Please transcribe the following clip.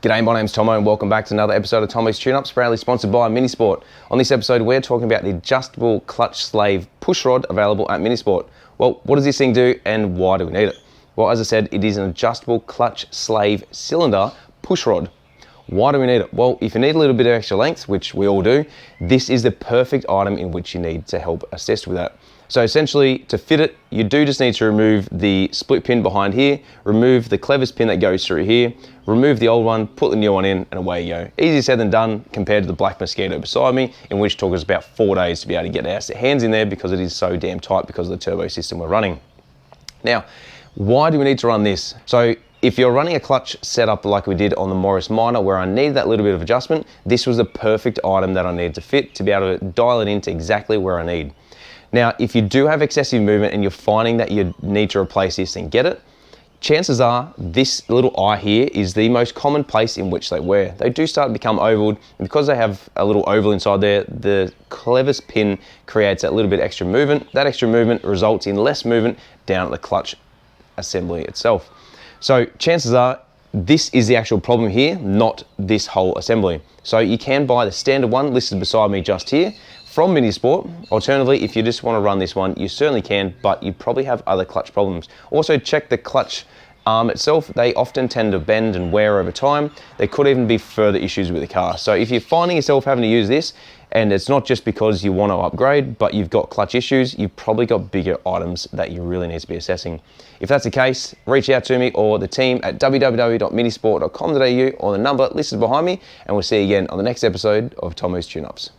G'day, my name's Tomo and welcome back to another episode of Tomo's Tune-Ups, proudly sponsored by Minisport. On this episode, we're talking about the adjustable clutch slave push rod available at Minisport. Well, what does this thing do and why do we need it? Well, as I said, it is an adjustable clutch slave cylinder push rod. Why do we need it? Well, if you need a little bit of extra length, which we all do, this is the perfect item in which you need to help assist with that. So essentially, to fit it, you do just need to remove the split pin behind here, remove the clevis pin that goes through here, remove the old one, put the new one in, and away you go. Easier said than done compared to the black Mosquito beside me, in which took us about 4 days to be able to get our hands in there because it is so damn tight because of the turbo system we're running. Now, why do we need to run this? So if you're running a clutch setup like we did on the Morris Minor, where I needed that little bit of adjustment, this was the perfect item that I needed to fit to be able to dial it into exactly where I need. Now, if you do have excessive movement and you're finding that you need to replace this and get it, chances are this little eye here is the most common place in which they wear. They do start to become ovaled, and because they have a little oval inside there, the clevis pin creates that little bit extra movement. That extra movement results in less movement down at the clutch assembly itself. So chances are this is the actual problem here, not this whole assembly. So you can buy the standard one listed beside me just here from Minisport. Alternatively, if you just want to run this one, you certainly can, but you probably have other clutch problems. Also check the clutch arm itself. They often tend to bend and wear over time. There could even be further issues with the car. So if you're finding yourself having to use this, and it's not just because you want to upgrade, but you've got clutch issues, you've probably got bigger items that you really need to be assessing. If that's the case, reach out to me or the team at www.minisport.com.au or the number listed behind me, and we'll see you again on the next episode of Tomo's Tune-Ups.